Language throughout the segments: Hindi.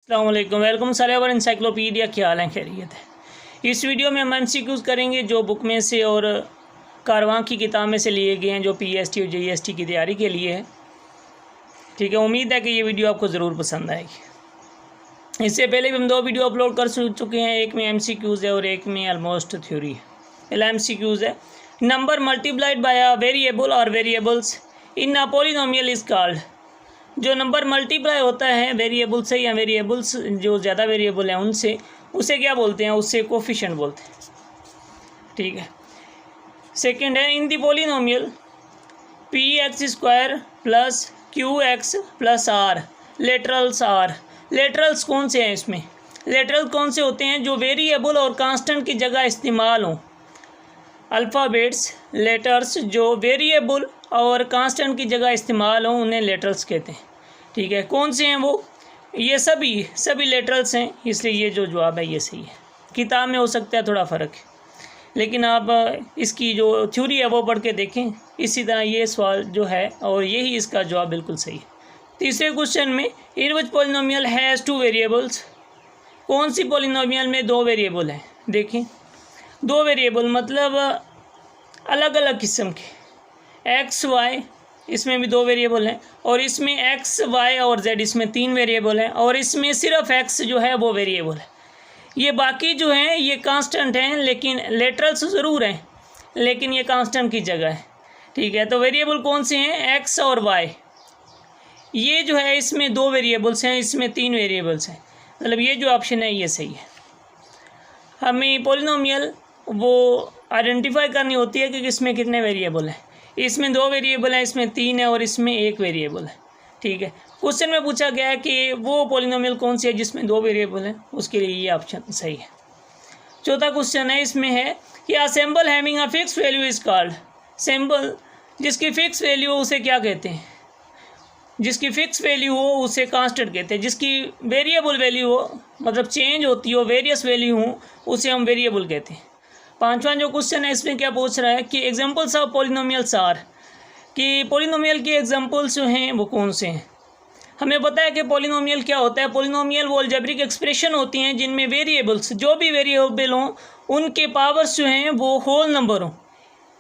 अस्सलामुअलैकुम, वेलकम सारे इंसाइक्लोपीडिया। क्या हाल है? खैरियत है। इस वीडियो में हम एमसीक्यूज़ करेंगे जो बुक में से और कारवां की किताब में से लिए गए हैं, जो पीएसटी और जेईएसटी की तैयारी के लिए है। ठीक है, उम्मीद है कि ये वीडियो आपको ज़रूर पसंद आएगी। इससे पहले भी हम 2 वीडियो अपलोड कर चुके हैं, एक में एमसीक्यूज़ है और एक में ऑलमोस्ट थ्योरी है। पहला एमसीक्यूज़ है, number multiplied by a variable और variables in a polynomial is called. जो नंबर मल्टीप्लाई होता है वेरिएबल से या वेरिएबल्स जो ज़्यादा वेरिएबल हैं उनसे, उसे क्या बोलते हैं? उससे कोफिशिएंट बोलते हैं। ठीक है। सेकंड है, in the polynomial P X square plus Q X plus R literals are. Literals कौन से हैं इसमें? लेटरल कौन से होते हैं? जो वेरिएबल और कांस्टेंट की जगह इस्तेमाल हों। अल्फ़ाबेट्स लेटर्स जो वेरिएबल और कांस्टेंट की जगह इस्तेमाल हों उन्हें लेटरल्स कहते हैं। ठीक है, कौन से हैं वो? ये सभी लेटरल्स हैं, इसलिए ये जो जवाब है ये सही है। किताब में हो सकता है थोड़ा फ़र्क है, लेकिन आप इसकी जो थ्योरी है वो पढ़ के देखें। इसी तरह ये सवाल जो है और यही इसका जवाब बिल्कुल सही है। तीसरे क्वेश्चन में, इन विच पॉलिनोमियल हैज़ 2 वेरिएबल्स। कौन सी पॉलिनोमियल में 2 वेरिएबल हैं? देखें, 2 वेरिएबल मतलब अलग अलग किस्म के। एक्स वाई, इसमें भी 2 वेरिएबल हैं, और इसमें एक्स वाई और जेड, इसमें 3 वेरिएबल हैं, और इसमें सिर्फ एक्स जो है वो वेरिएबल है। ये बाकी जो हैं ये कांस्टेंट हैं, लेकिन लेटरल्स ज़रूर हैं, लेकिन ये कांस्टेंट की जगह है। ठीक है, तो वेरिएबल कौन से हैं? एक्स और वाई। ये जो है इसमें 2 वेरिएबल्स हैं, इसमें 3 वेरिएबल्स हैं, मतलब ये जो ऑप्शन है ये सही है। हमें पॉलिनोमियल वो आइडेंटिफाई करनी होती है कि इसमें कितने वेरिएबल हैं। इसमें 2 वेरिएबल हैं, इसमें 3 है और इसमें 1 वेरिएबल है। ठीक है, क्वेश्चन में पूछा गया है कि वो पॉलिनोमियल कौन सी है जिसमें 2 वेरिएबल हैं, उसके लिए ये ऑप्शन सही है। चौथा क्वेश्चन है, इसमें है कि a symbol having a fix value is called. Symbol जिसकी फिक्स वैल्यू हो उसे क्या कहते हैं? जिसकी फिक्स वैल्यू हो उसे कांस्टेंट कहते हैं। जिसकी वेरिएबल वैल्यू हो, मतलब चेंज होती हो, वेरियस वैल्यू हो, उसे हम वेरिएबल कहते हैं। 5वां जो क्वेश्चन है इसमें क्या पूछ रहा है कि एग्जांपल्स ऑफ पॉलिनोमियल्स आर, कि पॉलिनोमियल के एग्जांपल्स जो हैं वो कौन से हैं। हमें पता है कि पॉलिनोमियल क्या होता है। पॉलिनोमियल वो अलजेब्रिक एक्सप्रेशन होती हैं जिनमें वेरिएबल्स, जो भी वेरिएबल हों, उनके पावर्स जो हैं वो होल नंबर हों,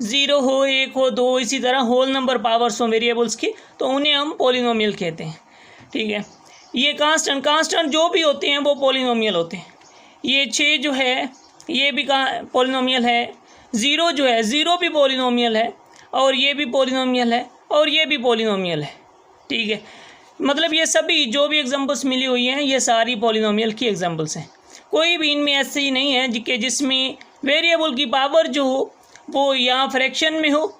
0 हो, 1 हो, 2, इसी तरह होल नंबर पावर्स हों वेरिएबल्स की, तो उन्हें हम पॉलिनोमियल कहते हैं। ठीक है, ये कांस्टेंट जो भी होते हैं वो पॉलिनोमियल होते हैं। ये 6 जो है ये भी पॉलिनोमियल है, 0 जो है 0 भी पॉलिनोमियल है, और ये भी पॉलिनोमियल है, और ये भी पॉलिनोमियल है। ठीक है, मतलब ये सभी जो भी एग्जांपल्स मिली हुई हैं ये सारी पॉलिनोमियल की एग्जांपल्स हैं। कोई भी इनमें ऐसे ही नहीं है कि जिसमें वेरिएबल की पावर जो हो वो या फ्रैक्शन में हो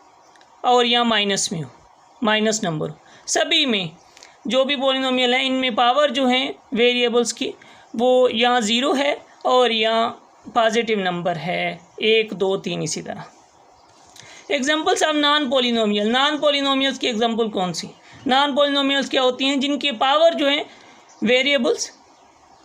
और या माइनस में हो, माइनस नंबर हो। सभी में जो भी पॉलिनोमियल है इनमें पावर जो है वेरिएबल्स की वो या 0 है और या पॉजिटिव नंबर है, 1, 2, 3, इसी तरह। Examples of non polynomial. Non polynomials की एग्जांपल कौन सी? नॉन पॉलिनोमियल्स क्या होती हैं? जिनकी पावर जो है वेरिएबल्स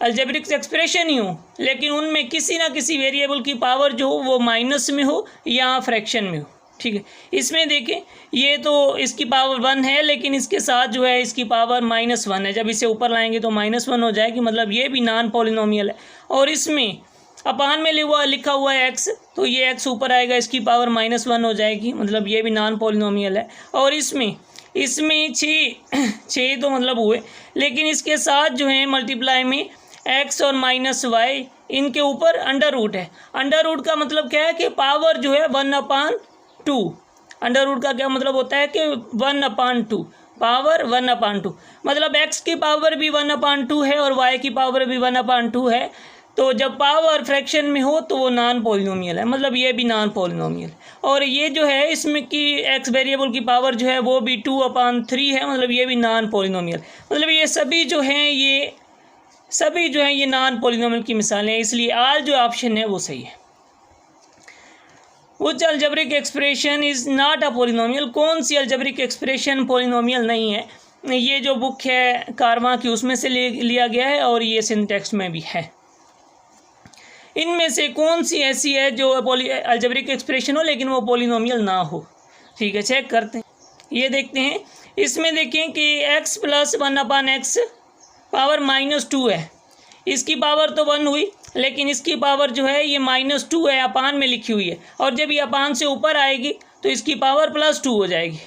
अलजेब्रिक एक्सप्रेशन ही हो, लेकिन उनमें किसी ना किसी वेरिएबल की पावर जो हो वो माइनस में हो या फ्रैक्शन में हो। ठीक है, इसमें देखें ये तो इसकी पावर 1 है, लेकिन इसके साथ जो है इसकी पावर -1 है। जब इसे ऊपर लाएंगे तो -1 हो जाएगी, मतलब ये भी नॉन पॉलिनोमियल है। और इसमें अपान में लिखा हुआ है एक्स, तो ये एक्स ऊपर आएगा, इसकी पावर -1 हो जाएगी, मतलब ये भी नॉन पॉलिनोमियल है। और इसमें 6 तो मतलब हुए, लेकिन इसके साथ जो है मल्टीप्लाई में एक्स और -y, इनके ऊपर अंडर रूट है। अंडर रूट का मतलब क्या है कि पावर जो है 1/2। अंडर रूट का क्या मतलब होता है कि 1/2, पावर 1/2, मतलब x की पावर भी 1/2 है और y की पावर भी 1/2 है। तो जब पावर फ्रैक्शन में हो तो वो नॉन पॉलिनोमियल है, मतलब ये भी नॉन पॉलिनोमियल। और ये जो है इसमें की एक्स वेरिएबल की पावर जो है वो भी 2/3 है, मतलब ये भी नॉन पॉलिनोमियल। मतलब ये सभी जो हैं ये नॉन पॉलिनोमियल की मिसालें हैं, इसलिए आल जो ऑप्शन है वो सही है। Which algebraic expression is not a polynomial. कौन सी अलजेब्रिक एक्सप्रेशन पॉलिनोमियल नहीं है? ये जो बुक है कारवां की उसमें से लिया गया है और ये सिंटैक्स में भी है। इनमें से कौन सी ऐसी है जो अलजेब्रिक एक्सप्रेशन हो लेकिन वो पॉलिनोमियल ना हो? ठीक है, चेक करते हैं, ये देखते हैं। इसमें देखें कि x + 1/x पावर -2 है, इसकी पावर तो 1 हुई, लेकिन इसकी पावर जो है ये -2 है, अपान में लिखी हुई है, और जब ये अपान से ऊपर आएगी तो इसकी पावर +2 हो जाएगी।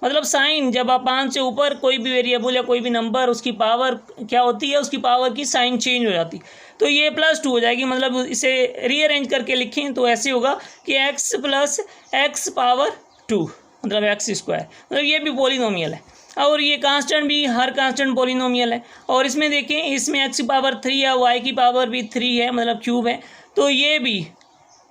मतलब साइन जब अपान से ऊपर कोई भी वेरिएबल या कोई भी नंबर उसकी पावर क्या होती है, उसकी पावर की साइन चेंज हो जाती, तो ये +2 हो जाएगी। मतलब इसे रीअरेंज करके लिखें तो ऐसे होगा कि x + x पावर 2 मतलब x², मतलब ये भी पॉलिनोमियल है, और ये कांस्टेंट भी, हर कांस्टेंट पॉलिनोमियल है। और इसमें देखें, इसमें x की पावर 3 है, y की पावर भी 3 है, मतलब क्यूब है, तो ये भी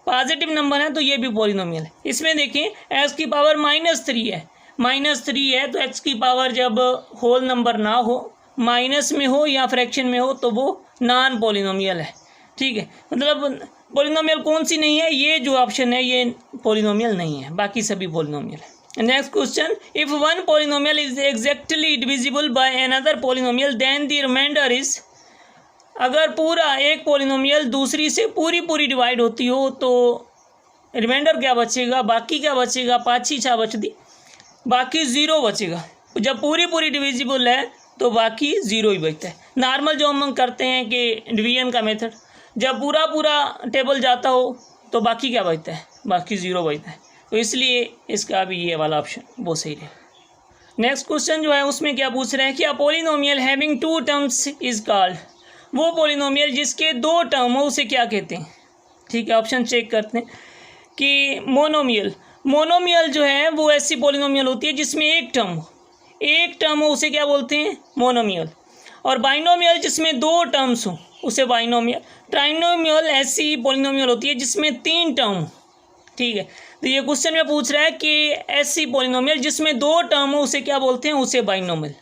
पॉजिटिव नंबर है, तो ये भी पॉलिनोमियल है। इसमें देखें x की पावर -3 है, -3 है, तो x की पावर जब होल नंबर ना हो, माइनस में हो या फ्रैक्शन में हो, तो वो नॉन पॉलिनोमियल है। ठीक है, मतलब पॉलिनोमियल कौन सी नहीं है, ये जो ऑप्शन है ये पॉलिनोमियल नहीं है, बाकी सभी पॉलिनोमियल है। Next question, if one polynomial is exactly divisible by another polynomial then the remainder is, अगर पूरा एक पॉलिनोमियल दूसरी से पूरी डिवाइड होती हो तो रिमाइंडर क्या बचेगा, बाकी क्या बचेगा, पाछी छा बचती, बाकी 0 बचेगा। जब पूरी डिविजिबल है तो बाकी 0 ही बचता है। नॉर्मल जो हम करते हैं कि डिवीजन का मेथड, जब पूरा टेबल जाता हो तो बाकी क्या बचता है, बाकी 0 बचता है, तो इसलिए इसका भी ये वाला ऑप्शन वो सही है। नेक्स्ट क्वेश्चन जो है उसमें क्या पूछ रहे हैं कि a polynomial having 2 terms is called, वो पॉलिनोमियल जिसके 2 टर्म हो उसे क्या कहते हैं। ठीक है, ऑप्शन चेक करते हैं कि मोनोमियल जो है वो ऐसी पॉलिनोमियल होती है जिसमें एक टर्म हो उसे क्या बोलते हैं, मोनोमियल। और बाइनोमियल जिसमें 2 टर्म्स हो उसे बाइनोमियल। ट्राइनोमियल ऐसी पॉलिनोमियल होती है जिसमें 3 टर्म हो। ठीक है, तो ये क्वेश्चन में पूछ रहा है कि ऐसी पॉलिनोमियल जिसमें 2 टर्म हो उसे क्या बोलते हैं, उसे बाइनोमियल।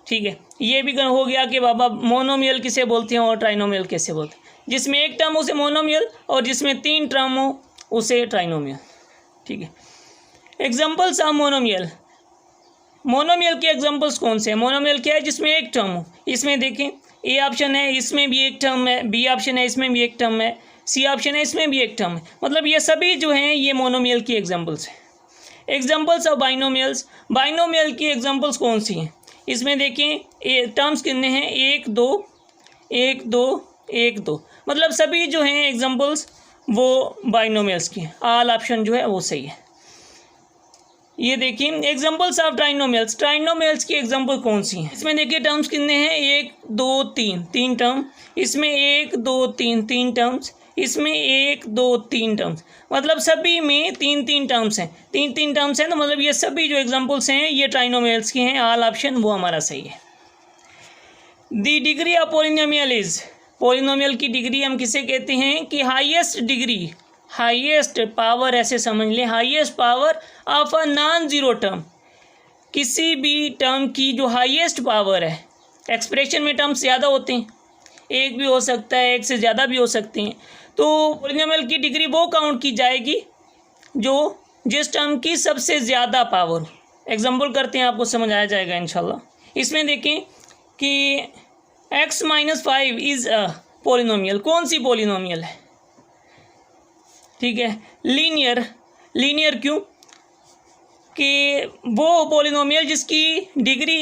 ठीक है, ये भी हो गया कि बाबा मोनोमियल किसे बोलते हैं और ट्राइनोमियल कैसे बोलते हैं। जिसमें एक टर्म हो उसे मोनोमियल, और जिसमें 3 टर्म हो उसे ट्राइनोमियल। ठीक है, एग्जाम्पल्स ऑफ मोनोमियल के एग्जाम्पल्स कौन से हैं। मोनोमियल क्या है, जिसमें एक टर्म हो। इसमें देखें, ए ऑप्शन है, इसमें भी एक टर्म है, बी ऑप्शन है, इसमें भी एक टर्म है, सी ऑप्शन है, इसमें भी एक टर्म है। मतलब ये सभी जो हैं ये मोनोमियल की एग्जाम्पल्स हैं। एग्जाम्पल्स ऑफ बाइनोमियल की एग्जाम्पल्स कौन सी हैं। इसमें देखें टर्म्स कितने हैं, 1 2 1 2 1 2, मतलब सभी जो हैं एग्जाम्पल्स वो बाइनोमियल्स की हैं। ऑल ऑप्शन जो है वो सही है। ये देखिए एग्जाम्पल्स ऑफ ट्राइनोमियल्स की एग्जाम्पल कौन सी हैं। इसमें देखिए टर्म्स कितने हैं, 1 2 3 टर्म, इसमें 1 2 3 टर्म्स, इसमें 1 2 3 टर्म्स, मतलब सभी में 3 टर्म्स हैं, 3 टर्म्स हैं, तो मतलब ये सभी जो एग्जाम्पल्स हैं ये ट्राइनोमियल्स की हैं। ऑल ऑप्शन वो हमारा सही है। The degree of polynomial is, polynomial की डिग्री हम किसे कहते हैं कि हाईएस्ट पावर, ऐसे समझ लें, highest power of a non zero term, किसी भी टर्म की जो हाईएस्ट पावर है। एक्सप्रेशन में टर्म्स ज़्यादा होते हैं, एक भी हो सकता है, एक से ज़्यादा भी हो सकते हैं, तो पॉलिनोमियल की डिग्री वो काउंट की जाएगी जो जिस टर्म की सबसे ज़्यादा पावर हो। एग्जाम्पल करते हैं, आपको समझ आ जाएगा इंशाल्लाह। इसमें देखें कि x - 5 इज़ अ पॉलिनोमियल, कौन सी पॉलिनोमियल है। ठीक है, लीनियर क्यों कि वो पॉलिनोमियल जिसकी डिग्री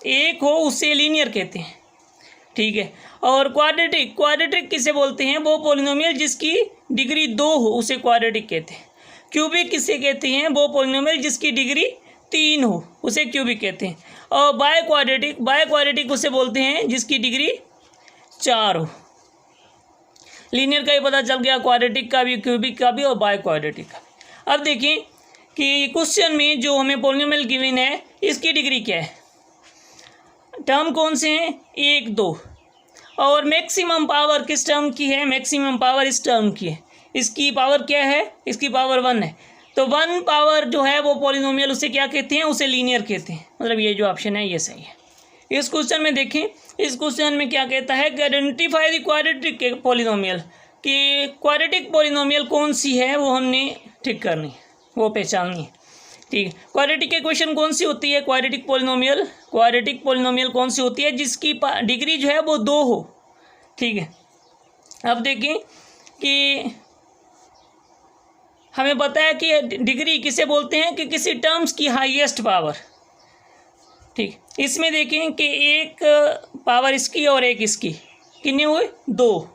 एक हो उसे लीनियर कहते हैं। ठीक है, और क्वाड्रेटिक किसे बोलते हैं, वो पॉलिनोमियल जिसकी डिग्री 2 हो उसे क्वाड्रेटिक कहते हैं। क्यूबिक किसे कहते हैं, वो पॉलिनोमियल जिसकी डिग्री 3 हो उसे क्यूबिक कहते हैं। और बाय क्वाड्रेटिक उसे बोलते हैं जिसकी डिग्री 4 हो। लीनियर का ही पता चल गया, क्वाड्रेटिक का भी, क्यूबिक का भी और बाय क्वाड्रेटिक का भी। अब देखिए कि क्वेश्चन में जो हमें पॉलिनोमियल गिवन है इसकी डिग्री क्या है, टर्म कौन से हैं, 1 2, और मैक्सिमम पावर किस टर्म की है, मैक्सिमम पावर इस टर्म की है। इसकी पावर क्या है, इसकी पावर 1 है, तो 1 पावर जो है वो पॉलिनोमियल उसे क्या कहते हैं, उसे लीनियर कहते हैं। मतलब ये जो ऑप्शन है ये सही है। इस क्वेश्चन में देखें, इस क्वेश्चन में क्या कहता है कि आइडेंटिफाई द क्वाड्रेटिक पॉलिनोमियल, कि क्वाड्रेटिक पॉलिनोमियल कौन सी है वो हमने ठीक करनी, वो पहचाननी है। ठीक है, क्वाड्रेटिक इक्वेशन कौन सी होती है, क्वाड्रेटिक पॉलिनोमियल कौन सी होती है जिसकी डिग्री जो है वो 2 हो। ठीक है, अब देखें कि हमें पता है कि डिग्री किसे बोलते हैं कि किसी टर्म्स की हाईएस्ट पावर। ठीक, इसमें देखें कि एक पावर इसकी और एक इसकी, कितने हुए? 2।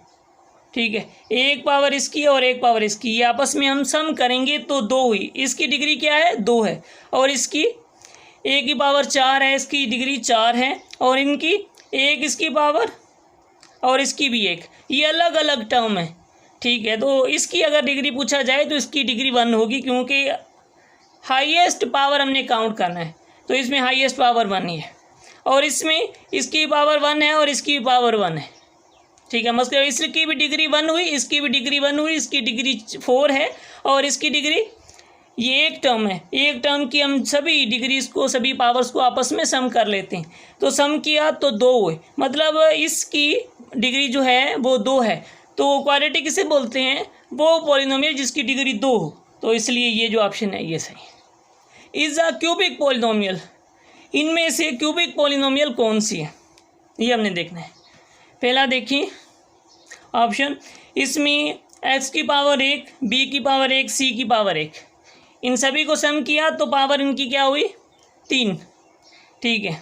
ठीक है, एक पावर इसकी और एक पावर इसकी, ये आपस में हम सम करेंगे तो 2 हुई। इसकी डिग्री क्या है? 2 है। और इसकी एक की पावर 4 है, इसकी डिग्री 4 है। और इनकी एक इसकी पावर और इसकी भी 1, ये अलग अलग टर्म है। ठीक है, तो इसकी अगर डिग्री पूछा जाए तो इसकी डिग्री 1 होगी, क्योंकि हाईएस्ट पावर हमने काउंट करना है, तो इसमें हाईएस्ट पावर 1 ही है। और इसमें इसकी पावर 1 है और इसकी पावर 1 है। ठीक है, मतलब इसकी भी डिग्री 1 हुई, इसकी भी डिग्री 1 हुई, इसकी डिग्री 4 है और इसकी डिग्री, ये एक टर्म है, एक टर्म की हम सभी डिग्रीज को, सभी पावर्स को आपस में सम कर लेते हैं। तो सम किया तो 2 हुए, मतलब इसकी डिग्री जो है वो 2 है। तो क्वाड्रेटिक किसे बोलते हैं? वो पॉलिनोमियल जिसकी डिग्री 2 हो। तो इसलिए ये जो ऑप्शन है ये सही है। इज अ क्यूबिक पॉलिनोमियल, इनमें से क्यूबिक पॉलिनोमियल कौन सी है, ये हमने देखना है। पहला देखिए ऑप्शन, इसमें x की पावर 1, b की पावर 1, c की पावर 1, इन सभी को सम किया तो पावर इनकी क्या हुई? 3। ठीक है,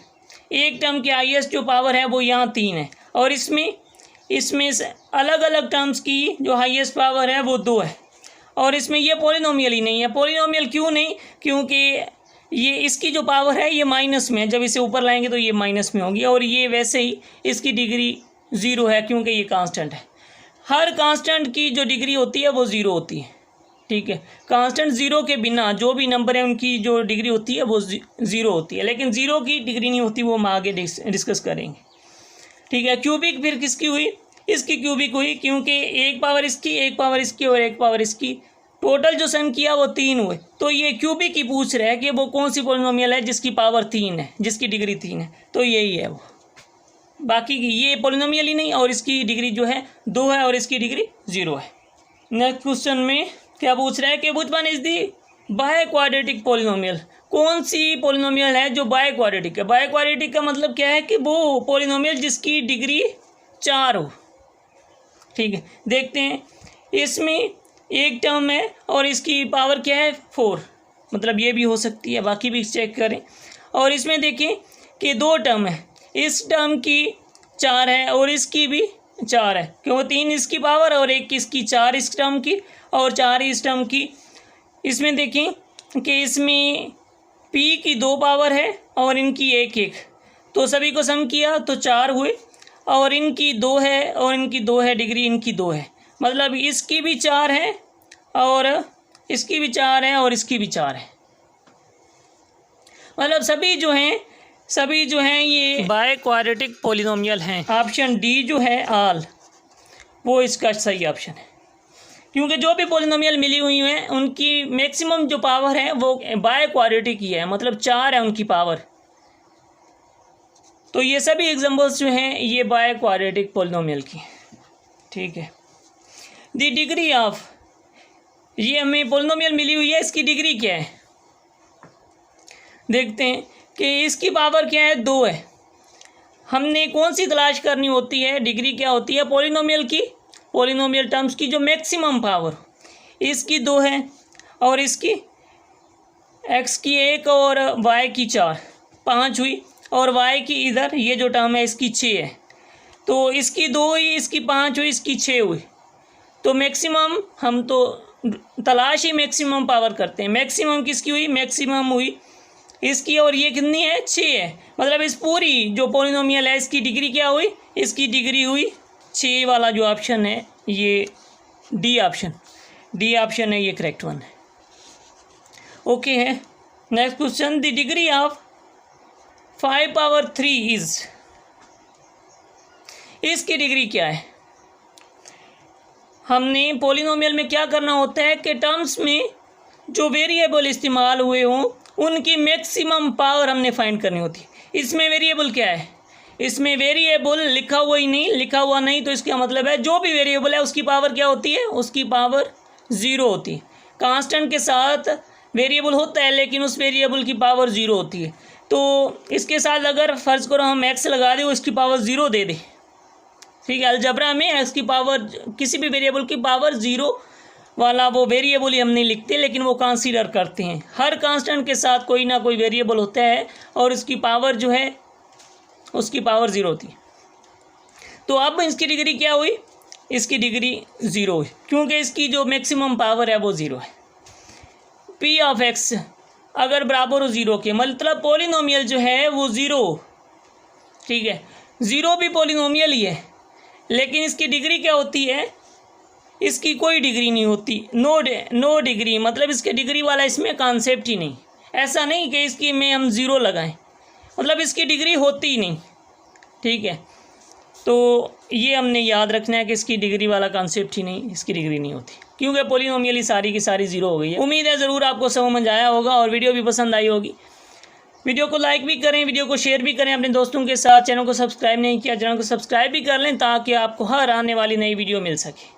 एक टर्म की हाईएस्ट जो पावर है वो यहाँ 3 है। और इसमें से अलग अलग टर्म्स की जो हाईएस्ट पावर है वो 2 है। और इसमें ये पॉलिनोमियल ही नहीं है। पॉलिनोमियल क्यों नहीं? क्योंकि ये इसकी जो पावर है ये माइनस में है, जब इसे ऊपर लाएंगे तो ये माइनस में होगी। और ये वैसे ही इसकी डिग्री 0 है, क्योंकि ये कांस्टेंट है। हर कांस्टेंट की जो डिग्री होती है वो 0 होती है। ठीक है, कांस्टेंट 0 के बिना जो भी नंबर है उनकी जो डिग्री होती है वो 0 होती है, लेकिन 0 की डिग्री नहीं होती, वो हम आगे डिस्कस करेंगे। ठीक है, क्यूबिक फिर किसकी हुई? इसकी क्यूबिक हुई, क्योंकि एक पावर इसकी, एक पावर इसकी और एक पावर इसकी, टोटल जो सम किया वो 3 हुए। तो ये क्यूबिक ही पूछ रहा है कि वो कौन सी पॉलिनोमियल है जिसकी पावर 3 है, जिसकी डिग्री 3 है, तो यही है वो। बाकी ये पॉलिनोमियल ही नहीं, और इसकी डिग्री जो है 2 है और इसकी डिग्री 0 है। नेक्स्ट क्वेश्चन में क्या पूछ रहा है कि which one is the by quadratic polynomial, कौन सी पॉलिनोमियल है जो बाय क्वाड्रेटिक है? बाय क्वाड्रेटिक का मतलब क्या है कि वो पॉलिनोमियल जिसकी डिग्री 4 हो। ठीक है, देखते हैं, इसमें एक टर्म है और इसकी पावर क्या है? 4, मतलब ये भी हो सकती है, बाकी भी चेक करें। और इसमें देखें कि 2 टर्म है, इस टर्म की 4 है और इसकी भी 4 है, क्यों? 3 इसकी पावर और 1 इसकी, 4 इस टर्म की और 4 इस टर्म की। इसमें देखें कि इसमें p की 2 पावर है और इनकी 1, तो सभी को सम किया तो 4 हुए। और इनकी 2 है और इनकी 2 है, डिग्री इनकी 2 है, मतलब इसकी भी 4 है और इसकी भी 4 है और इसकी भी 4 है, मतलब सभी जो हैं ये बाय क्वाड्रेटिक पॉलिनोमियल हैं। ऑप्शन डी जो है ऑल, वो इसका सही ऑप्शन है, क्योंकि जो भी पॉलिनोमियल मिली हुई हैं उनकी मैक्सिमम जो पावर है वो बाय क्वाड्रेटिक ही है, मतलब 4 है उनकी पावर। तो ये सभी एग्जांपल्स जो हैं ये बाय क्वाड्रेटिक पॉलिनोमियल की। ठीक है, द डिग्री ऑफ, ये हमें पॉलिनोमियल मिली हुई है, इसकी डिग्री क्या है? देखते हैं कि इसकी पावर क्या है? 2 है। हमने कौन सी तलाश करनी होती है? डिग्री क्या होती है पॉलिनोमियल की? पॉलिनोमियल टर्म्स की जो मैक्सिमम पावर, इसकी 2 है और इसकी x की 1 और y की 4, 5 हुई। और y की इधर ये जो टर्म है इसकी 6 है, तो इसकी 2 हुई, इसकी 5 हुई, इसकी 6 हुई। तो मैक्सिमम हम तो तलाश ही मैक्सिमम पावर करते हैं। मैक्सिमम किसकी हुई? मैक्सिमम हुई इसकी, और ये कितनी है? 6 है, मतलब इस पूरी जो पॉलिनोमियल है इसकी डिग्री क्या हुई? इसकी डिग्री हुई 6 वाला जो ऑप्शन है ये डी ऑप्शन है, ये करेक्ट वन है। ओके है, next question, the degree of 5 power 3 is, इसकी डिग्री क्या है? हमने पॉलिनोमियल में क्या करना होता है कि टर्म्स में जो वेरिएबल इस्तेमाल हुए हों उनकी मैक्सिमम पावर हमने फाइंड करनी होती है। इसमें वेरिएबल क्या है? इसमें वेरिएबल लिखा हुआ नहीं, तो इसका मतलब है जो भी वेरिएबल है उसकी पावर क्या होती है? उसकी पावर 0 होती है। कांस्टेंट के साथ वेरिएबल होता है लेकिन उस वेरिएबल की पावर 0 होती है। तो इसके साथ अगर फ़र्ज़ करो हम x लगा दें, उसकी पावर 0 दे दें। ठीक है, अलजबरा में x की पावर, किसी भी वेरिएबल की पावर 0 वाला वो वेरिएबल ही हम नहीं लिखते, लेकिन वो कंसीडर करते हैं। हर कांस्टेंट के साथ कोई ना कोई वेरिएबल होता है और उसकी पावर जो है उसकी पावर 0 होती है। तो अब इसकी डिग्री क्या हुई, इसकी डिग्री 0 हुई, क्योंकि इसकी जो मैक्सिमम पावर है वो 0 है। पी ऑफ एक्स अगर बराबर हो 0 के, मतलब पॉलिनोमियल जो है वो 0, ठीक है, 0 भी पॉलिनोमियल ही है, लेकिन इसकी डिग्री क्या होती है, इसकी कोई डिग्री नहीं होती, नो डिग्री, मतलब इसके डिग्री वाला इसमें कॉन्सेप्ट ही नहीं। ऐसा नहीं कि इसकी में हम 0 लगाएं, मतलब इसकी डिग्री होती ही नहीं, ठीक है। तो ये हमने याद रखना है कि इसकी डिग्री वाला कॉन्सेप्ट ही नहीं, इसकी डिग्री नहीं होती, क्योंकि पॉलिनोमियल ही सारी की सारी 0 हो गई है। उम्मीद है ज़रूर आपको समझ आया होगा और वीडियो भी पसंद आई होगी। वीडियो को लाइक भी करें, वीडियो को शेयर भी करें अपने दोस्तों के साथ। चैनल को सब्सक्राइब नहीं किया, चैनल को सब्सक्राइब भी कर लें ताकि आपको हर आने वाली नई वीडियो मिल सके।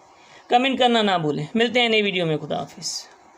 कमेंट करना ना भूलें। मिलते हैं नई वीडियो में। खुदा हाफिज़।